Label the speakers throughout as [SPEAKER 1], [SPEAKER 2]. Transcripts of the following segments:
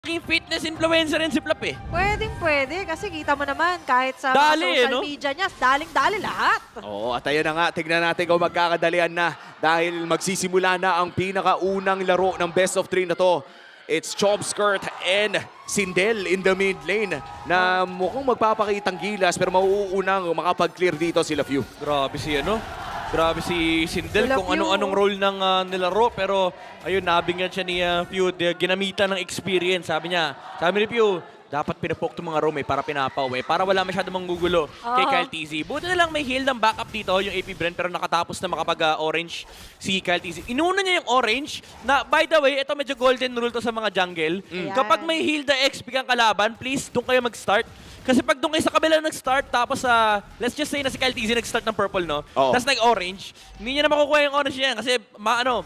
[SPEAKER 1] fitness influencer rin si Flap eh.
[SPEAKER 2] Pwede kasi kita mo naman kahit sa
[SPEAKER 1] Dali,
[SPEAKER 2] social media niya, daling-dali lahat.
[SPEAKER 3] Oo, at ayun na nga, tignan natin kung magkakadalian na dahil magsisimula na ang pinakaunang laro ng best of 3 na to. It's Chomskirt and Sindel in the mid lane na mukhang magpapakitang gilas pero mauunang makapag-clear dito sila Few.
[SPEAKER 1] Grabe Grabe si Sindel
[SPEAKER 2] Sila
[SPEAKER 1] kung
[SPEAKER 2] Pew.
[SPEAKER 1] ano-anong role ng nilaro. Pero ayun, nabinggan siya ni Pew. Ginamitan ng experience. Sabi ni Pew, dapat pinapoke itong mga roam para pinapauwi. Para wala masyadong manggugulo kay Kyle TZ. Buti na lang may heal ng backup dito, yung AP Bren. Pero nakatapos na makapag-orange si Kyle TZ. Inuna niya yung orange na, by the way, ito medyo golden rule to sa mga jungle. Kapag may heal the XP kang kalaban, please, doon kayo mag-start. Kasi pag doon kayo sa kabila nag-start, tapos let's just say na si Kyle TZ nag-start ng purple, no? Tapos nag-orange, hindi niya na makukuha yung orange niya kasi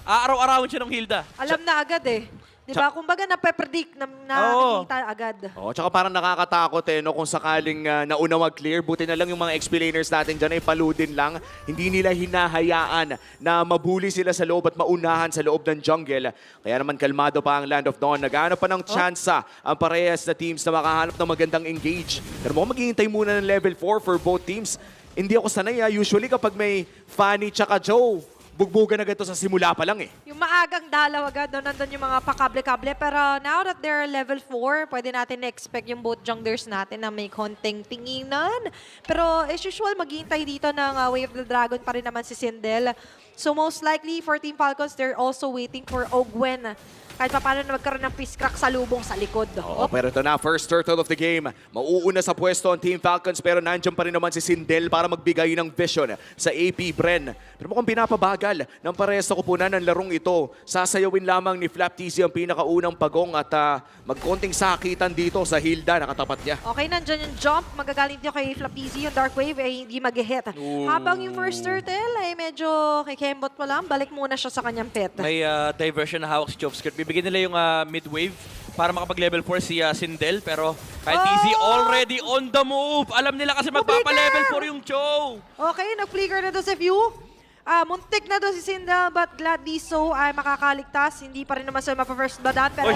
[SPEAKER 1] aaraw-arawan siya ng Hilda.
[SPEAKER 2] Alam na agad eh. Diba? Kumbaga nape-predict na nakikita agad.
[SPEAKER 3] Oo, tsaka parang nakakatakot no, kung sakaling nauna mag-clear. Buti na lang yung mga XP-laners natin dyan ay paludin lang. Hindi nila hinahayaan na mabuli sila sa loob at maunahan sa loob ng jungle. Kaya naman kalmado pa ang Land of Dawn. Naghahanap pa ng tsansa ang parehas na teams na makahanap ng magandang engage. Pero mukhang maghihintay muna ng level 4 for both teams. Hindi ako sanay usually kapag may Fanny tsaka Joe, bugbugan agad ito sa simula pa lang eh.
[SPEAKER 2] Yung maagang dalaw agad, nandun yung mga pakable-kable. Pero now that they're level 4, pwede natin na-expect yung both junglers natin na may konting tinginan. Pero as usual, maghihintay dito ng Wave of the Dragon pa rin naman si Sindel. So most likely for Team Falcons, they're also waiting for Ogwen. Kahit pa paano na magkaroon ng peace crack sa lubong sa likod.
[SPEAKER 3] Pero ito na, first turtle of the game. Mauuna sa pwesto ang Team Falcons pero nandiyan pa rin naman si Sindel para magbigay ng vision sa AP Bren. Pero mukhang pinapabagal ng parehas sa kupunan ng larong ito. Sasayawin lamang ni Flap TZ ang pinakaunang pagong at magkonting sakitan dito sa Hilda. Nakatapat niya.
[SPEAKER 2] Okay, nandyan yung jump. Magagaling dito kay Flap TZ. Yung Dark Wave ay hindi mag-hit. Habang yung first turtle ay medyo kay Kembot pa lang. Balik muna siya sa kanyang pet.
[SPEAKER 1] May diversion na hawak si Chomskirt. Bibigyan nila yung mid-wave para makapag-level 4 si Sindel. Pero Kyle TZ already on the move. Alam nila kasi magpapa-level 4 yung Cho.
[SPEAKER 2] Okay, nag-flicker na doon si Few. Muntik na doon si Sindel, but gladly so ay makakaligtas. Hindi pa rin naman sila mapa-first bloodan. Pero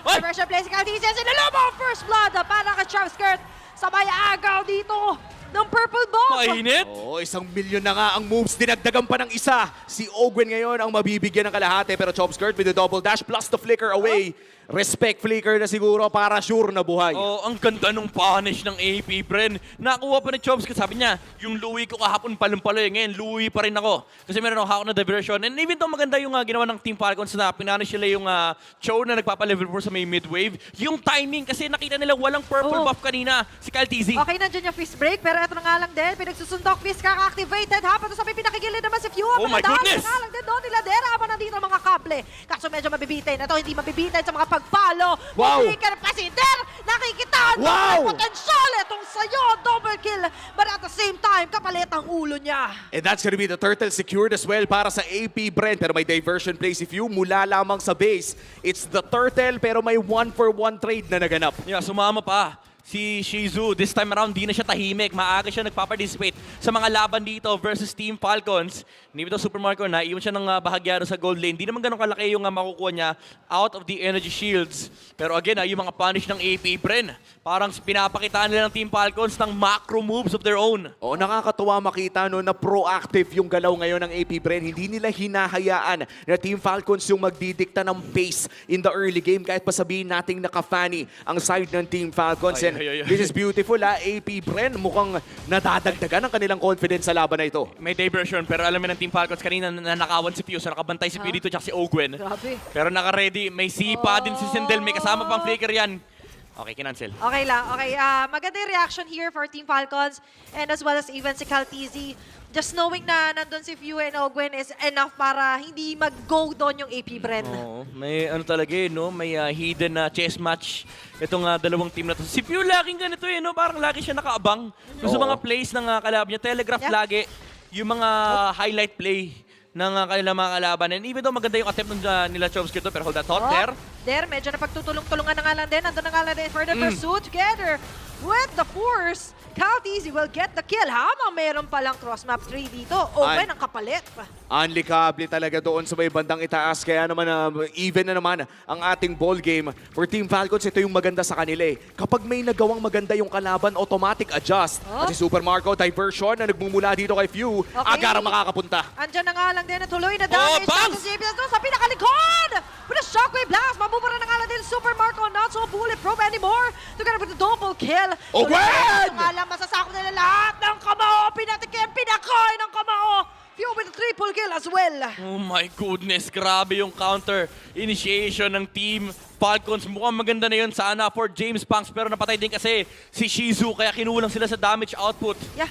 [SPEAKER 2] diversion play si Kyle TZ. Sinalubong first blood para kay Chomskirt. Sabay agaw dito ng purple bomb.
[SPEAKER 1] Mainit.
[SPEAKER 3] Oo, 1 milyon na nga ang moves. Dinagdagan pa ng isa. Si Ogwen ngayon ang mabibigyan ng kalahati. Pero Chomskirt with the double dash plus the flicker away. Respect flicker na siguro para sure na buhay.
[SPEAKER 1] Oh, ang ganda nung punish ng AP Bren. Nakuha pa ni Chomskirt. Sabi niya, yung Louie ko kahapon palumpaloy. Ngayon, Louie pa rin ako. Kasi meron ako hawak na diversion. And even though maganda yung ginawa ng Team Falcons na pinanish nila yung Cho na nagpapa-level 4 sa may mid-wave. Yung timing, kasi nakita nila walang purple buff kanina si Kyle TZ.
[SPEAKER 2] Okay, nandiyan yung fist break. Pero ito na nga lang din. Pinagsusundok, fist crack activated. Habang sa may pinakigilid naman si Few.
[SPEAKER 1] Oh my goodness!
[SPEAKER 2] Nga lang din doon nila Dera. Habang nandito ang mga kable. Kaso medyo mabibitin. Ito hindi mabibitin sa mga pagpalo.
[SPEAKER 3] Wow!
[SPEAKER 2] Flicker pa si Der. Nakikitaan mo
[SPEAKER 3] Wow!
[SPEAKER 2] ang potensyal. Itong sa'yo. Double kill. But at the same time, kapalit ang ulo niya.
[SPEAKER 3] And that's gonna be the turtle secured as well para sa AP Bren. Pero may diversion play si Few mula lamang sa base. It's the turtle pero may 1-for-1 trade na naganap.
[SPEAKER 1] Yeah, sumama pa si Shizu. This time around, di na siya tahimik. Maaga siya nagpaparticipate sa mga laban dito versus Team Falcons. Hindi ito Super Marco na, iwan siya ng bahagya sa gold lane. Di naman ganun kalaki yung makukuha niya out of the energy shields. Pero again, yung mga punish ng AP Bren. Parang pinapakitaan nila ng Team Falcons ng macro moves of their own.
[SPEAKER 3] Oo, nakakatuwa makita no, na proactive yung galaw ngayon ng AP Bren. Hindi nila hinahayaan na Team Falcons yung magdidikta ng pace in the early game. Kahit pa sabihin nating naka-fanny ang side ng Team Falcons. This is beautiful AP Bren, mukhang nadadagdagan ang kanilang confidence sa laban na ito.
[SPEAKER 1] May diversion, pero alam mo ng Team Falcons kanina nanakawan si Fuse, nakabantay si Pew dito tsaka si Ogwen.
[SPEAKER 2] Grabe.
[SPEAKER 1] Pero naka-ready, may sipa din si Sindel, may kasama pang flicker yan. Okay, kinancel.
[SPEAKER 2] Okay lang. Okay, maganda yung reaction here for Team Falcons and as well as even si Kyle TZ. Just knowing na nandun si Few and Ogwen is enough para hindi mag-go doon yung AP Bren.
[SPEAKER 1] Oo, may ano talaga no? May hidden na chess match itong dalawang team na to. Si Few laging ganito no? Parang lagi siya nakaabang. Sa mga plays ng kalaban niya, telegraph lagi yung mga highlight play ng kanilang mga kalaban. And even though maganda yung attempt nila Chomskirt to, pero hold that thought there.
[SPEAKER 2] There, medyo napagtutulong-tulungan na nga lang din. Nandun na nga lang din for the pursuit together with the force. Kyle TZ will get the kill. Habang meron palang cross map 3 dito. Open ang kapalit.
[SPEAKER 3] Unlikable talaga doon sa may bandang itaas. Kaya naman even na naman ang ating ball game. For Team Falcons, ito yung maganda sa kanila eh. Kapag may nagawang maganda yung kalaban, automatic adjust.
[SPEAKER 2] Oh.
[SPEAKER 3] At si Super Marco, diversion na nagmumula dito kay Few.
[SPEAKER 2] Okay.
[SPEAKER 3] Agarang makakapunta.
[SPEAKER 2] Andyan na nga lang din na tuloy na damage
[SPEAKER 1] bang!
[SPEAKER 2] sa Xavier doon sa pinakalikod! With a shockwave blast, mamumura na nga lang din Super Marco, not so bulletproof anymore. Together with the double kill.
[SPEAKER 3] Oh,
[SPEAKER 2] Tuloy
[SPEAKER 3] Gwen!
[SPEAKER 2] nga lang, masasakop nila lahat ng kamao. Pinatikim, pinakoy ng kamao. Few with a triple kill as well.
[SPEAKER 1] Oh my goodness, grabe yung counter initiation ng Team Falcons. Mukhang maganda na yun sana for James Punks, pero napatay din kasi si Shizu, kaya kinulang sila sa damage output.
[SPEAKER 2] Yeah.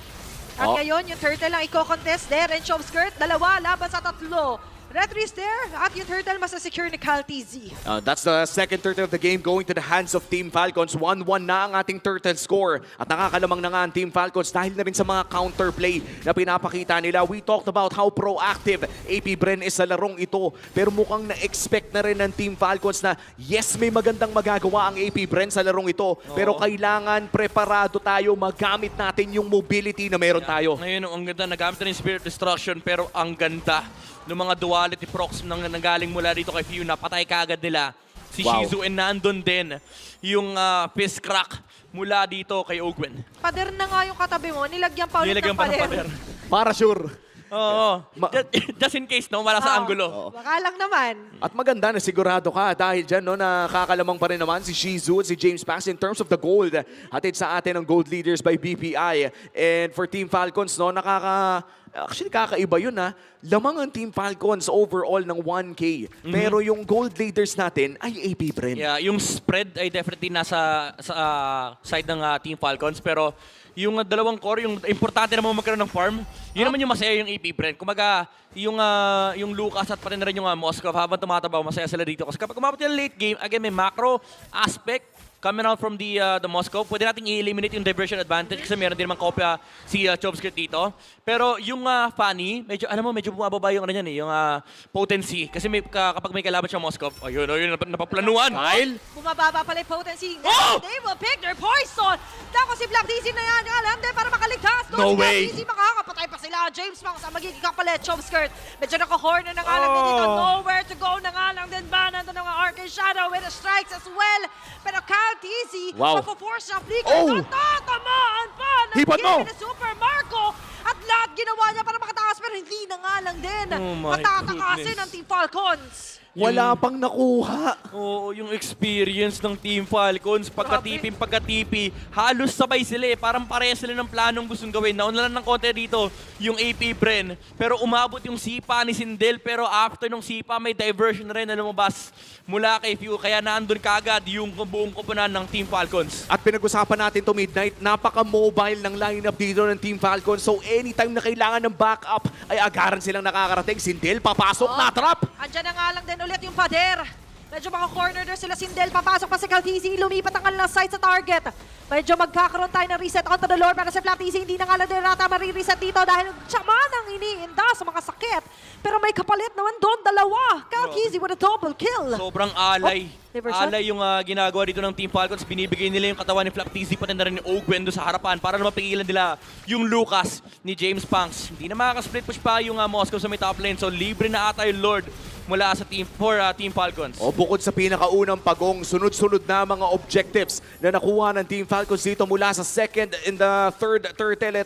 [SPEAKER 2] At
[SPEAKER 3] Oh.
[SPEAKER 2] ngayon, yung turtle lang i-contest there. And Chop Skirt, 2 laban sa 3. Retries there. At yung turtle masasecure ni Cal TZ.
[SPEAKER 3] That's the second turtle of the game going to the hands of Team Falcons. 1-1 na ang ating turtle score. At nakakalamang na nga ang Team Falcons dahil na rin sa mga counterplay na pinapakita nila. We talked about how proactive AP Bren is sa larong ito. Pero mukhang na-expect na rin ng Team Falcons na yes, may magandang magagawa ang AP Bren sa larong ito. Pero kailangan preparado tayo, magamit natin yung mobility na meron tayo.
[SPEAKER 1] Ngayon, ang ganda, nagamit na rin Spirit Destruction, pero ang ganda ng mga duality procs nang nanggaling mula dito kay Few, napatay kaagad nila si
[SPEAKER 3] Wow.
[SPEAKER 1] Shizu, and nandun din yung fist crack mula dito kay Ogwen.
[SPEAKER 2] Pader na nga yung katabi mo. Nilagyan pa ulit
[SPEAKER 1] Nilagyan
[SPEAKER 2] ng
[SPEAKER 1] pa ng
[SPEAKER 2] pader.
[SPEAKER 1] pader.
[SPEAKER 3] Para sure.
[SPEAKER 1] Oo. Just in case, no? Wala sa angulo.
[SPEAKER 2] Baka lang naman.
[SPEAKER 3] At maganda na sigurado ka dahil dyan no, nakakalamang pa rin naman si Shizu at si James Pax in terms of the gold. Hatid sa atin ang gold leaders by BPI. And for Team Falcons, no, actually kakaiba yun ha. Lamang ang Team Falcons overall ng 1K. Pero yung gold leaders natin ay AP Bren.
[SPEAKER 1] Yeah, yung spread ay definitely nasa sa side ng Team Falcons, pero yung dalawang core, yung importante naman magkaroon ng farm, yun naman yung masaya yung AP Brent. Kumaga, yung Lucas at pati na rin yung Moskov, habang tumatabaw, masaya sila dito. Kasi kapag kumabot yung late game, again, may macro aspect coming out from the Moscow. Pwede natin i-eliminate yung diversion advantage kasi meron din naman kopya si Chopskirt dito. Pero yung Fanny, medyo, alam mo, medyo bumababa yung ano yan yung potency. Kasi kapag may kalaban siya Moscow, ayun, napaplanuan.
[SPEAKER 3] Kyle?
[SPEAKER 2] Bumababa pala yung potency.
[SPEAKER 1] Oh!
[SPEAKER 2] They will pick their poison. Tapos si Black DC na yan. Alam din para makaligtas.
[SPEAKER 3] No
[SPEAKER 2] si
[SPEAKER 3] way.
[SPEAKER 2] Black DC makakapatay pa sila. James Punks ang magiging kapalit. Chop Skirt. Medyo naka-corner na nga lang din dito. Nowhere to go na nga lang din ba. Nandun ang Arcane Shadow with the strikes as well. Pero Cal TZ,
[SPEAKER 3] Wow.
[SPEAKER 2] mapo-force na flicker.
[SPEAKER 3] Oh!
[SPEAKER 2] Natatamaan pa ng
[SPEAKER 3] Hipat mo!
[SPEAKER 2] game ni Super Marco. At lahat ginawa niya para makatakas pero hindi na nga lang din.
[SPEAKER 1] Oh my
[SPEAKER 2] Matatakasin
[SPEAKER 1] goodness.
[SPEAKER 2] ng Team Falcons.
[SPEAKER 3] Wala pang nakuha.
[SPEAKER 1] Oo, yung experience ng Team Falcons, pagka-TP, halos sabay sila eh. Parang parehas sila ng planong gustong gawin. Nauna lang ng konti dito yung AP Bren. Pero umabot yung sipa ni Sindel. Pero after nung sipa, may diversion na rin na lumabas mula kay Few. Kaya naandun kagad yung buong koponan ng Team Falcons.
[SPEAKER 3] At pinag-usapan natin to Midnight, napaka-mobile ng lineup dito ng Team Falcons. So anytime na kailangan ng backup, ay agaran silang nakakarating. Sindel, papasok na trap.
[SPEAKER 2] Andyan na nga lang din ulit yung pader. Medyo maka-corner there sila Sindel. Papasok pa si Cal TZ. Lumipat ang kanilang sight sa target. Medyo magkakaroon tayo ng reset onto the Lord. Pero si Flat TZ hindi na nga lang din rata marireset dito dahil siya man ang iniinda sa mga sakit. Pero may kapalit naman doon, dalawa. Cal TZ with a double kill.
[SPEAKER 1] Sobrang alay.
[SPEAKER 2] diversion?
[SPEAKER 1] Alay yung ginagawa dito ng Team Falcons. Binibigay nila yung katawan ni Flap TZ pati na rin ni Ogwen doon sa harapan para na mapigilan nila yung Lucas ni James Punks. Hindi na makaka-split push pa yung Moscow sa may top lane. So libre na ata yung Lord mula sa Team Falcons.
[SPEAKER 3] O bukod sa pinakaunang pagong, sunod-sunod na mga objectives na nakuha ng Team Falcons dito mula sa second and the third turtle.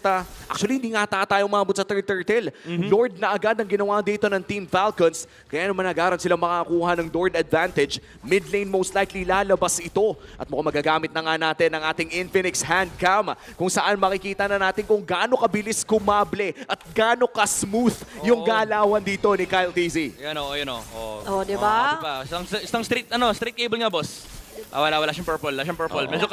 [SPEAKER 3] Actually, hindi nga tayo umabot sa third turtle. Lord na agad ang ginawa dito ng Team Falcons. Kaya naman agaran sila makakuha ng Lord advantage. Mid lane most likely lalabas ito. At mukhang magagamit na nga natin ang ating Infinix handcam kung saan makikita na natin kung gaano kabilis kumable at gaano ka-smooth yung galawan dito ni Kyle TZ.
[SPEAKER 1] Yan o, yan o.
[SPEAKER 2] Oh, di ba?
[SPEAKER 1] Isang straight cable nga, boss. Wala siyang purple. Medyo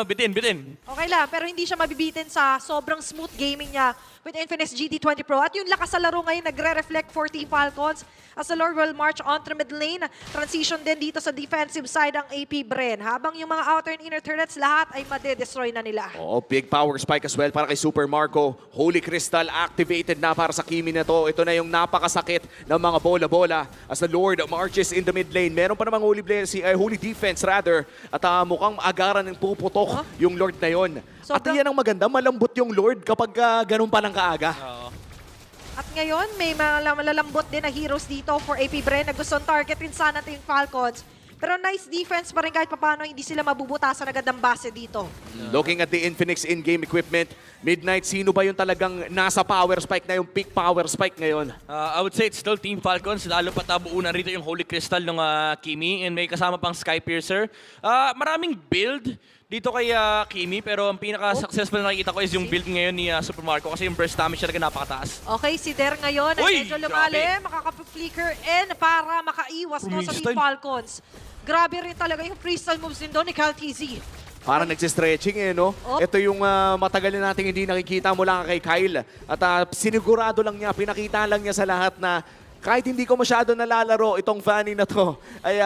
[SPEAKER 1] bitin.
[SPEAKER 2] Okay lang, pero hindi siya mabibitin sa sobrang smooth gaming niya with Infinix GT20 Pro. At yung lakas sa laro ngayon nagre-reflect for Team Falcons as the Lord will march onto mid lane. Transition din dito sa defensive side ang AP Bren. Habang yung mga outer and inner turrets, lahat ay madedestroy na nila.
[SPEAKER 3] Oh, big power spike as well para kay Super Marco. Holy Crystal activated na para sa Kimi na to. Ito na yung napakasakit ng mga bola-bola as the Lord marches in the mid lane. Meron pa namang holy defense rather. At mukhang agaran ng puputok yung Lord na yon. At
[SPEAKER 2] Sobrang-
[SPEAKER 3] yan ang maganda, malambot yung Lord kapag ganun pa lang kaaga.
[SPEAKER 1] Oo.
[SPEAKER 2] At ngayon, may malalambot din na heroes dito for AP Bren na gustong targetin sana natin yung Falcons. Pero nice defense pa rin kahit paano hindi sila mabubutasan agad ng base dito.
[SPEAKER 3] Looking at the Infinix in-game equipment, Midnight, sino ba yung talagang nasa power spike na yung peak power spike ngayon?
[SPEAKER 1] I would say it's still Team Falcons, lalo pa tabuunan rito yung Holy Crystal ng Kimi and may kasama pang Skypiercer. Maraming build dito kay Kimi pero ang pinaka-successful na nakikita ko is yung build ngayon ni Super Marco kasi yung burst damage talaga napakataas.
[SPEAKER 2] Okay, si Der ngayon ay
[SPEAKER 1] Uy,
[SPEAKER 2] medyo lumalim, makaka-flicker in para makaiwas no, sa Team
[SPEAKER 1] Freestyle.
[SPEAKER 2] Falcons. Grabe rin talaga yung freestyle moves din doon ni CalTZ.
[SPEAKER 3] Parang nagsistretching no?
[SPEAKER 2] Op.
[SPEAKER 3] Ito yung matagal na nating hindi nakikita mula kay Kyle. At sinigurado lang niya, pinakita lang niya sa lahat na kahit hindi ko masyado nalalaro itong Fanny na to, ay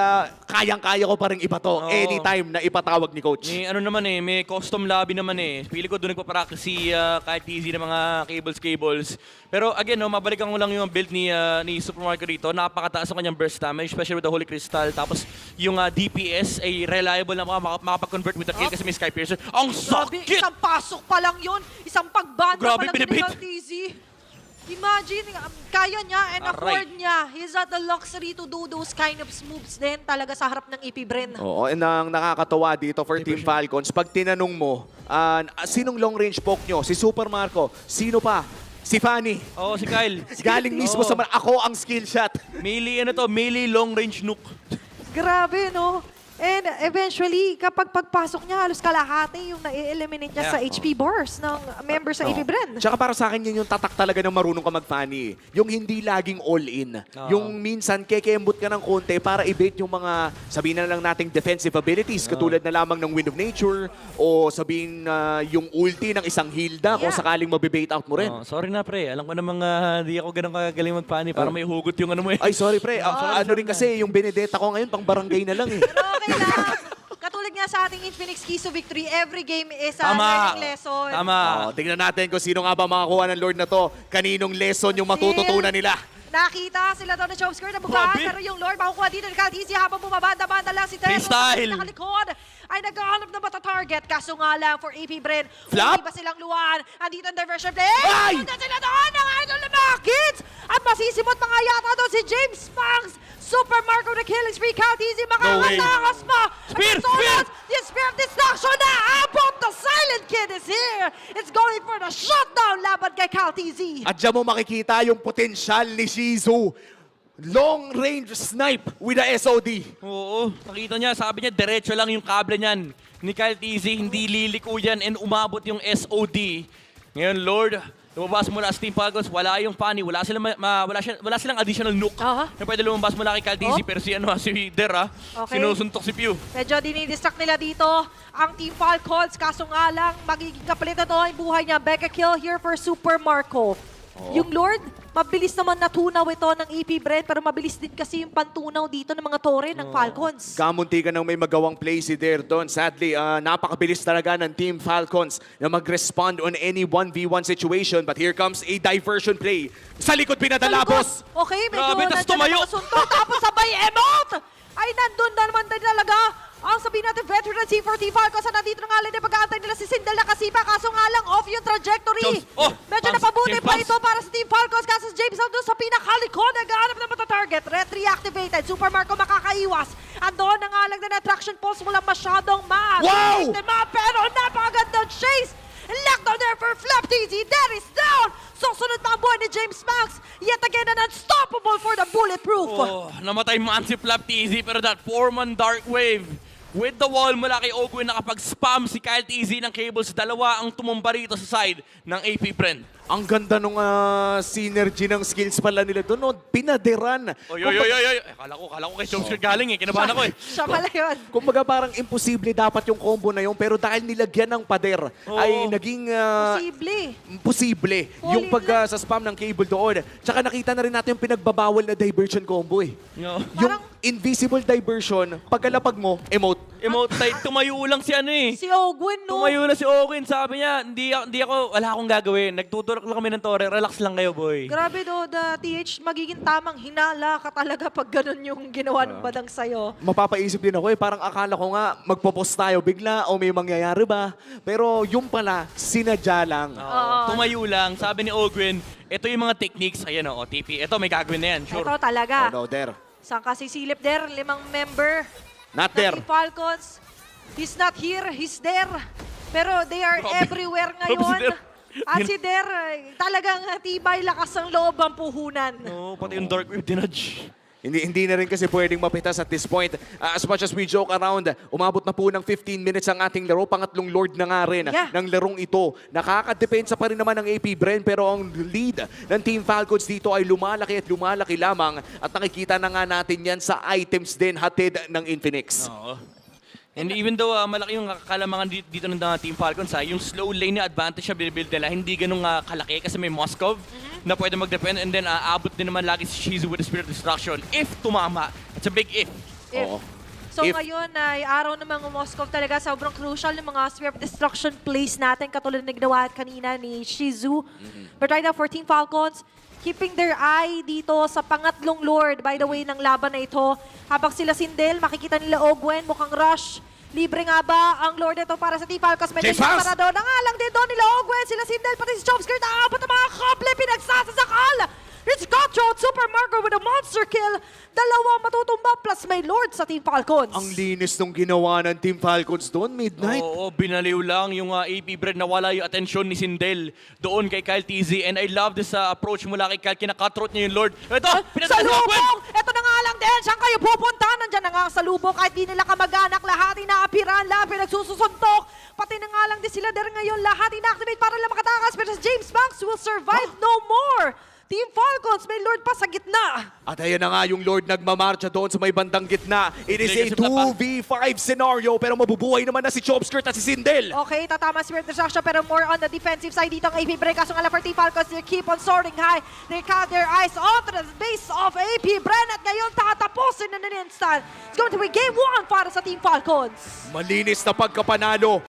[SPEAKER 3] kayang-kaya ko pa rin iba to anytime na ipatawag ni Coach.
[SPEAKER 1] May ano naman may custom lobby naman Pili ko doon nagpapractice si kahit easy ng mga cables. Pero again, mabalikan ko lang yung build ni Super Marco dito. Napakataas ang kanyang burst damage, especially with the Holy Crystal. Tapos yung DPS ay reliable na makapag-convert with the kill kasi may Skypiercer. Ang
[SPEAKER 2] Grabe,
[SPEAKER 1] sakit!
[SPEAKER 2] isang pasok pa lang yun. Isang pagbanda
[SPEAKER 1] Grabe,
[SPEAKER 2] pa lang yun ni
[SPEAKER 1] binibit.
[SPEAKER 2] CalTZ. Imagine, kaya niya and
[SPEAKER 1] Aray.
[SPEAKER 2] afford niya. He's got the luxury to do those kind of moves din talaga sa harap ng AP Bren.
[SPEAKER 3] Oo, and ang nakakatawa dito for Team Falcons, pag tinanong mo, sinong long range poke nyo? Si Super Marco? Sino pa? Si Fanny.
[SPEAKER 1] Oo, si Kyle.
[SPEAKER 3] Galing mismo sa ako ang skill shot.
[SPEAKER 1] Melee long range nuke.
[SPEAKER 2] Grabe, no? And eventually, kapag pagpasok niya, halos kalahati yung na-eliminate niya sa HP bars ng member sa AP Bren.
[SPEAKER 3] Tsaka para sa akin yun yung tatak talaga ng marunong ka mag-Fanny. Yung hindi laging all-in. Yung minsan kekembot ka ng konti para i-bait yung mga, sabihin na lang nating defensive abilities, katulad na lamang ng Wind of Nature, o sabihin yung ulti ng isang Hilda kung
[SPEAKER 2] Yeah.
[SPEAKER 3] sakaling mabibait out mo rin.
[SPEAKER 1] Sorry na pre, alam ko namang di ako ganun kagaling mag-funny para may hugot yung ano mo
[SPEAKER 3] Ay, sorry pre. Ano rin kasi, yung Benedetta ko ngayon, pang barangay na lang eh.
[SPEAKER 2] Pero okay lang. Katulad nga sa ating Infinix Keys to Victory, every game is a
[SPEAKER 1] Tama.
[SPEAKER 2] learning lesson.
[SPEAKER 1] Tama.
[SPEAKER 3] Tingnan natin kung sino nga ba makakuha ng Lord na to. Kaninong lesson yung matututunan nila.
[SPEAKER 2] Nakita sila daw na choke score na bukaan,
[SPEAKER 1] Grabe.
[SPEAKER 2] pero yung Lord makukuha dito ni CalTZ habang bumabanda-banda lang si Terro.
[SPEAKER 1] Freestyle.
[SPEAKER 2] Sa nakalikod ay naghahanap na mata-target. Kaso nga lang for AP Bren,
[SPEAKER 3] Flop.
[SPEAKER 2] hindi ba silang luwan? Andito ang diversion play.
[SPEAKER 3] Ay!
[SPEAKER 2] Punta sila doon ng idol na mga kids. At masisimot pa nga yata doon si James Spanks. Super Marco the killing spree. CalTZ makakatakas pa.
[SPEAKER 1] Spear,
[SPEAKER 2] At susunod, the Spear of Destruction na abot. The Silent Kid is here. It's going for the shutdown laban kay CalTZ.
[SPEAKER 3] At dyan mo makikita yung potensyal ni Shizu. Long range snipe with the SOD.
[SPEAKER 1] Oo, nakita niya, sabi niya, diretso lang yung kable niyan. Ni Kyle TZ, hindi liliko yan and umabot yung SOD. Ngayon, Lord, lumabas mula sa Team Falcons, wala yung Fanny, wala silang additional nuke.
[SPEAKER 2] Aha.
[SPEAKER 1] Na pwede lumabas mula kay Kyle TZ, pero si Der,
[SPEAKER 2] Okay.
[SPEAKER 1] sinusuntok si Pew.
[SPEAKER 2] Medyo dinidistract nila dito ang Team Falcons. Kaso nga lang, magiging kapalit na to ang buhay niya. Becca kill here for Super Marco. Yung Lord, mabilis naman natunaw ito ng AP Bren, pero mabilis din kasi yung pantunaw dito ng mga tore ng Falcons.
[SPEAKER 3] Kamunti ka nang may magawang play si Der doon. Sadly, napakabilis talaga ng Team Falcons na mag-respond on any 1v1 situation. But here comes a diversion play. Sa likod pinadala, boss!
[SPEAKER 2] Okay, medyo
[SPEAKER 1] Grabe, tas
[SPEAKER 2] nandiyan
[SPEAKER 1] tumayo.
[SPEAKER 2] ang mga suntok, tapos sabay emote! Ay, nandun na naman din talaga ang sabihin natin veteran C4 Falcons na nandito na nga lang yung pag-aantay nila si Sindel na kasipa, kaso nga lang off yung trajectory.
[SPEAKER 1] Jones, oh,
[SPEAKER 2] Medyo
[SPEAKER 1] Pams,
[SPEAKER 2] napabuti
[SPEAKER 1] James
[SPEAKER 2] pa
[SPEAKER 1] Pams.
[SPEAKER 2] ito para sa Team Falcons, kaso si James doon sa pinakalikod, naghahanap na mata-target. Ret reactivated, Super Marco makakaiwas. Andon na nga lang din attraction pulse, walang masyadong mass.
[SPEAKER 3] Wow!
[SPEAKER 2] Pero napakagandang chase. Lockdown there for Flap TZ. That is down. Susunod pa ang buhay ni James Max. Yet again, an unstoppable for the bulletproof.
[SPEAKER 1] Oh, namatay man si Flap TZ, pero that 4-man Dark Wave with the wall mula kay Ogwin, nakapag-spam si Kyle TZ ng cables. Dalawa ang tumumba rito sa side ng AP Bren.
[SPEAKER 3] Ang ganda nung synergy ng skills pala nila doon. No? Pinaderan.
[SPEAKER 1] Oy. Kala ko kay Jones galing kinabahan ako
[SPEAKER 2] Siya pala yun.
[SPEAKER 3] Kumbaga parang imposible dapat yung combo na yun. Pero dahil nilagyan ng pader, ay naging
[SPEAKER 2] Posible.
[SPEAKER 3] posible yung sa spam ng cable doon. Tsaka nakita na rin natin yung pinagbabawal na diversion combo eh.
[SPEAKER 1] No.
[SPEAKER 3] Yung
[SPEAKER 2] Parang
[SPEAKER 3] invisible diversion, pagkalapag mo, emote.
[SPEAKER 1] Emote type, tumayo lang si ano eh.
[SPEAKER 2] Si Ogwin, no?
[SPEAKER 1] Tumayo na si Owen, sabi niya, wala akong gagawin. Nagtutulak lang kami ng tore, relax lang kayo, boy.
[SPEAKER 2] Grabe do, the TH, magiging tamang hinala ka talaga pag ganun yung ginawa ng badang sa'yo.
[SPEAKER 3] Mapapaisip din ako parang akala ko nga magpo-post tayo bigla o may mangyayari ba? Pero yung pala, sinadya lang.
[SPEAKER 1] Tumayo lang, sabi ni Ogwin, ito yung mga techniques, ayan o, OTP. Ito, may gagawin na yan, sure.
[SPEAKER 2] Ito talaga.
[SPEAKER 3] Oh no, there.
[SPEAKER 2] Saan ka sisilip there? 5 member.
[SPEAKER 3] Not
[SPEAKER 2] ng
[SPEAKER 3] there.
[SPEAKER 2] Team Falcons. He's not here, he's there. Pero they are everywhere ngayon. At si Der, talagang tibay lakas ng loob ang puhunan.
[SPEAKER 1] No, pati yung Dark Wave dinudge.
[SPEAKER 3] Hindi na rin kasi pwedeng mapitas at this point. As much as we joke around, umabot na po ng 15 minutes ang ating laro. Pangatlong Lord na nga rin ng larong ito. Nakakadepensa pa rin naman ng AP Bren, pero ang lead ng Team Falcons dito ay lumalaki at lumalaki lamang. At nakikita na nga natin yan sa items din hatid ng Infinix.
[SPEAKER 1] Oo. And even though malaki yung kalamangan dito ng Team Falcons, yung slow lane na advantage na binibuild nila, hindi ganun kalaki kasi may Moskov na pwede mag-defend, and then abot din naman lagi si Shizu with the Spirit of Destruction. If tumama, it's a big if.
[SPEAKER 3] Oo.
[SPEAKER 2] So ngayon ay araw ng mga Moskov talaga, sobrang crucial yung mga Spirit of Destruction plays natin, katulad na ginawa kanina ni Shizu. But right now for Team Falcons, keeping their eye dito sa pangatlong Lord, by the way, ng laban na ito. Habang sila Sindel, makikita nila Ogwen, mukhang rush. Libre nga ba ang Lord ito para sa Team Falcons? May naging para doon. Nangalang din doon nila Ogwen, sila Sindel, pati si Chomsker. Naabot ang mga kable, pinagsasasakal. It's Gotcha, Super Marco with a monster kill. Dalawang matutumba plus may Lord sa Team Falcons.
[SPEAKER 3] Ang linis nung ginawa ng Team Falcons doon, Midnight.
[SPEAKER 1] Oo, binaliw lang yung AP Bread, nawala yung atensyon ni Sindel doon kay Kyle TZ. And I love this approach mula kay Kyle, kinakatrot niya yung Lord. Ito,
[SPEAKER 2] salubong! Ito na nga lang din, saan kayo pupunta? Nandyan na nga ang salubong, kahit di nila kamag-anak, lahat inaapiran, lahat pinagsususuntok. Pati na nga lang din sila there ngayon, lahat ina-activate para lang makatakas. Pero James Banks will survive no more. Team Falcons, may Lord pa sa gitna.
[SPEAKER 3] At ayan na nga yung Lord nagmamarcha doon sa may bandang gitna. It is a 2v5 scenario, pero mabubuhay naman na si Chopskirt at si Sindel.
[SPEAKER 2] Okay, tatama si Spirit Destruction, pero more on the defensive side dito ang AP Bren. Kaso nga lang for Team Falcons, they keep on soaring high. They count their eyes onto the base of AP Bren. At ngayon, tatapusin na instant. It's going to be game 1 para sa Team Falcons.
[SPEAKER 3] Malinis na pagkapanalo